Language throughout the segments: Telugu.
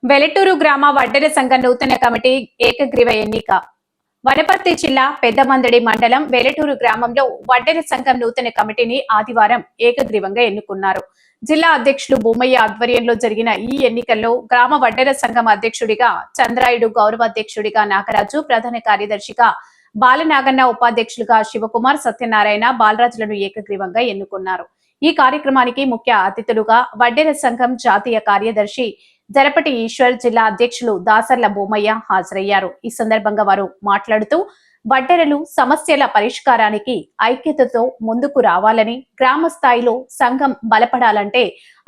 వెలటూరు గ్రామ వడ్డెర సంఘం నూతన కమిటీ ఏకగ్రీవ ఎన్నిక. వనపర్తి జిల్లా పెద్దమందడి మండలం వెలటూరు గ్రామంలో వడ్డెర సంఘం నూతన కమిటీని ఆదివారం ఏకగ్రీవంగా ఎన్నుకున్నారు. జిల్లా అధ్యక్షులు భూమయ్య ఆధ్వర్యంలో జరిగిన ఈ ఎన్నికల్లో గ్రామ వడ్డెర సంఘం అధ్యక్షుడిగా చంద్రాయుడు, గౌరవ అధ్యక్షుడిగా నాగరాజు, ప్రధాన కార్యదర్శిగా బాలనాగన్న, ఉపాధ్యక్షులుగా శివకుమార్, సత్యనారాయణ, బాలరాజులను ఏకగ్రీవంగా ఎన్నుకున్నారు. ఈ కార్యక్రమానికి ముఖ్య అతిథులుగా వడ్డెర సంఘం జాతీయ కార్యదర్శి జరపటి ఈశ్వర్, జిల్లా అధ్యక్షులు దాసర్ల భూమయ్య హాజరయ్యారు. ఈ సందర్భంగా వారు మాట్లాడుతూ వడ్డెరలు సమస్యల పరిష్కారానికి ఐక్యతతో ముందుకు రావాలని, గ్రామ స్థాయిలో సంఘం బలపడాలంటే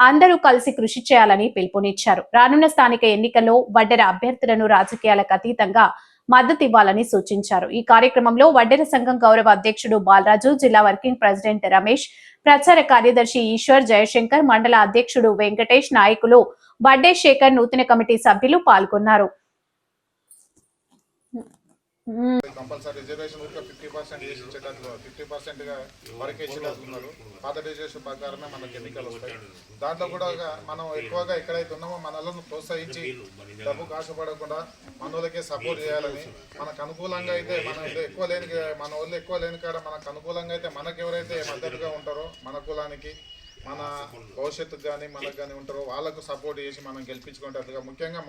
అందరూ కలిసి కృషి చేయాలని పిలుపునిచ్చారు. రానున్న స్థానిక ఎన్నికల్లో వడ్డెర అభ్యర్థులను రాజకీయాలకు అతీతంగా మద్దతివ్వాలని సూచించారు. ఈ కార్యక్రమంలో వడ్డెర సంఘం గౌరవ అధ్యక్షుడు బాలరాజు, జిల్లా వర్కింగ్ ప్రెసిడెంట్ రమేష్, ప్రచార కార్యదర్శి ఈశ్వర్, జయశంకర్, మండల అధ్యక్షుడు వెంకటేష్, నాయకులు వడ్డే శేఖర్, నూతన కమిటీ సభ్యులు పాల్గొన్నారు. కంపల్సరీ రిజర్వేషన్ 50% చేసి ఇచ్చేటట్లు 50% గా వరకు ఇచ్చేటట్లు ఉన్నారు. పాత రిజర్వేషన్ ప్రకారమే మనకి ఎన్నికలు వస్తాయి. దాంట్లో కూడా మనం ఎక్కువగా ఎక్కడైతే ఉన్నామో మనలను ప్రోత్సహించి డబ్బు కాశపడకుండా మన వాళ్ళకే సపోర్ట్ చేయాలని, మనకు అనుకూలంగా అయితే మన వాళ్ళు ఎక్కువ లేని కాడ మనకు అనుకూలంగా అయితే మనకు ఎవరైతే మద్దతుగా ఉంటారో మన కులానికి, మన భవిష్యత్తుకు కానీ మనకు కానీ ఉంటారో వాళ్ళకు సపోర్ట్ చేసి మనం గెలిపించుకునేటట్టుగా, ముఖ్యంగా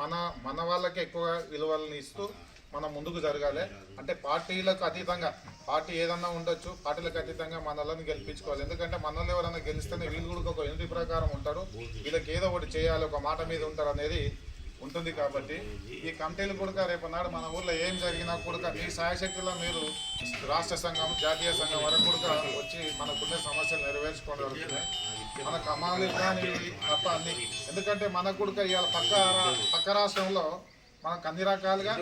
మన వాళ్ళకే ఎక్కువ విలువలను ఇస్తూ మనం ముందుకు జరగాలి. అంటే పార్టీలకు అతీతంగా, పార్టీ ఏదన్నా ఉండొచ్చు, పార్టీలకు అతీతంగా మనల్ని గెలిపించుకోవాలి. ఎందుకంటే మనల్ని ఎవరైనా గెలిస్తేనే వీళ్ళు కూడా ఒక యూనిటీ ప్రకారం ఉంటారు, వీళ్ళకి ఏదో ఒకటి చేయాలి, ఒక మాట మీద ఉంటారు అనేది ఉంటుంది. కాబట్టి ఈ కమిటీలు కూడా రేపు నాడు మన ఊర్లో ఏం జరిగినా కూడా మీ సాయశక్తుల్లో మీరు రాష్ట్ర సంఘం, జాతీయ సంఘం వరకు కూడా వచ్చి మనకున్న సమస్యలు నెరవేర్చుకోవడం జరుగుతున్నాయి. మన కమాలు కానీ తప్ప అన్ని, ఎందుకంటే మనకు కూడా ఇవాళ పక్క రాష్ట్రంలో మనకు అన్ని రకాలుగా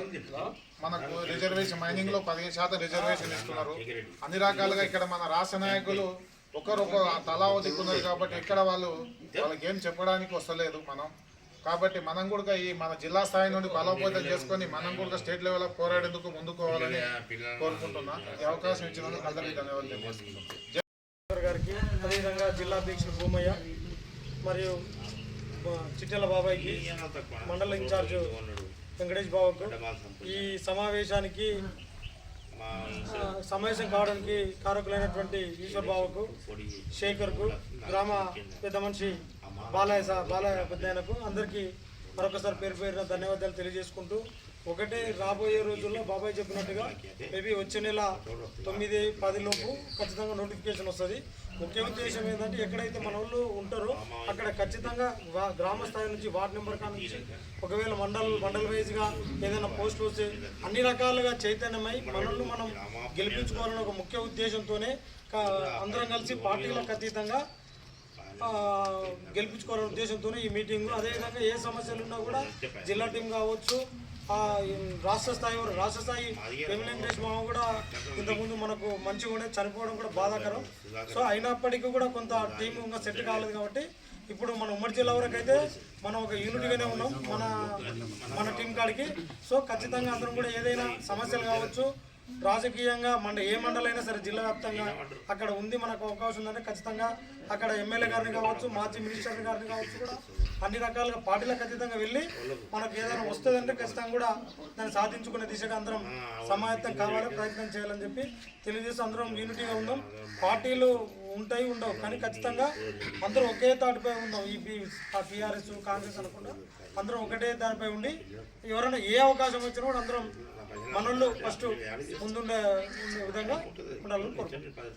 మనకు రిజర్వేషన్, మైనింగ్లో 15% రిజర్వేషన్ ఇస్తున్నారు. అన్ని రకాలుగా ఇక్కడ మన రాష్ట్ర నాయకులు ఒకరొక తలా దిక్కున్నారు. కాబట్టి ఇక్కడ వాళ్ళకి ఏం చెప్పడానికి వస్తలేదు మనం. కాబట్టి మనం కూడా ఈ మన జిల్లా స్థాయి నుండి బలోపేతం చేసుకొని మనం కూడా స్టేట్ లెవెల్లో పోరాడేందుకు ముందుకోవాలని కోరుకుంటున్నా. ఈ అవకాశం ఇచ్చినందుకు అందరికీ ధన్యవాదాలు తెలియజేస్తున్నాం. గారికి, అదేవిధంగా జిల్లా అధ్యక్షులు భూమయ్య మరియు చిట్టెల బాబాయ్కి, మండల ఇన్ఛార్జ్ వెంకటేష్ బాబుకు, ఈ సమావేశానికి సమావేశం కావడానికి కారకులైనటువంటి ఈశ్వర్ బాబుకు, శేఖర్కు, గ్రామ పెద్ద మనిషి బాలయ్య పెద్దయనకు అందరికీ మరొకసారి పేరు పేరున ధన్యవాదాలు తెలియజేసుకుంటూ, ఒకటే రాబోయే రోజుల్లో బాబాయ్ చెప్పినట్టుగా మేబీ వచ్చే నెల 9-10 లోపు ఖచ్చితంగా నోటిఫికేషన్ వస్తుంది. ముఖ్య ఉద్దేశం ఏంటంటే ఎక్కడైతే మన వాళ్ళు ఉంటారో అక్కడ ఖచ్చితంగా గ్రామ స్థాయి నుంచి వార్డు నెంబర్ నుంచి ఒకవేళ మండల్ వైజ్గా ఏదైనా పోస్ట్ వస్తే అన్ని రకాలుగా చైతన్యమై మనల్ని మనం గెలిపించుకోవాలని ఒక ముఖ్య ఉద్దేశంతోనే అందరం కలిసి పార్టీలకు అతీతంగా గెలిపించుకోవాలనే ఉద్దేశంతోనే ఈ మీటింగ్. అదేవిధంగా ఏ సమస్యలు ఉన్నా కూడా జిల్లా టీం కావచ్చు, రాష్ట్ర స్థాయి వెంకటేష్ మామ కూడా ఇంతకుముందు మనకు మంచిగా ఉండే, చనిపోవడం కూడా బాధాకరం. సో అయినప్పటికీ కూడా కొంత టీం ఇంకా సెట్ కాలేదు. కాబట్టి ఇప్పుడు మన ఉమ్మడి జిల్లా వరకు అయితే మనం ఒక యూనిట్గానే ఉన్నాం మన టీం కాడికి. సో ఖచ్చితంగా అందరం కూడా ఏదైనా సమస్యలు కావచ్చు, రాజకీయంగా ఏ మండలైనా సరే జిల్లా వ్యాప్తంగా అక్కడ ఉంది, మనకు అవకాశం ఉందంటే ఖచ్చితంగా అక్కడ ఎమ్మెల్యే గారిని కావచ్చు, మాజీ మినిస్టర్ గారిని కావచ్చు, కూడా అన్ని రకాలుగా పార్టీలకు ఖచ్చితంగా వెళ్ళి మనకు ఏదైనా వస్తుందంటే ఖచ్చితంగా కూడా దాన్ని సాధించుకునే దిశగా అందరం సమాయత్తం కావాలి, ప్రయత్నం చేయాలని చెప్పి తెలియజేసి అందరం యూనిటీగా ఉందాం. పార్టీలు ఉంటాయి ఉండవు, కానీ ఖచ్చితంగా అందరం ఒకే తాటిపై ఉందాం. ఈ టీఆర్ఎస్, కాంగ్రెస్ అనకుండా అందరం ఒకటే దానిపై ఉండి ఎవరైనా ఏ అవకాశం వచ్చినా కూడా అందరం మనోళ్ళు ఫస్ట్ ముందుండే విధంగా ఉండాలని కోరుకుంటున్నాం.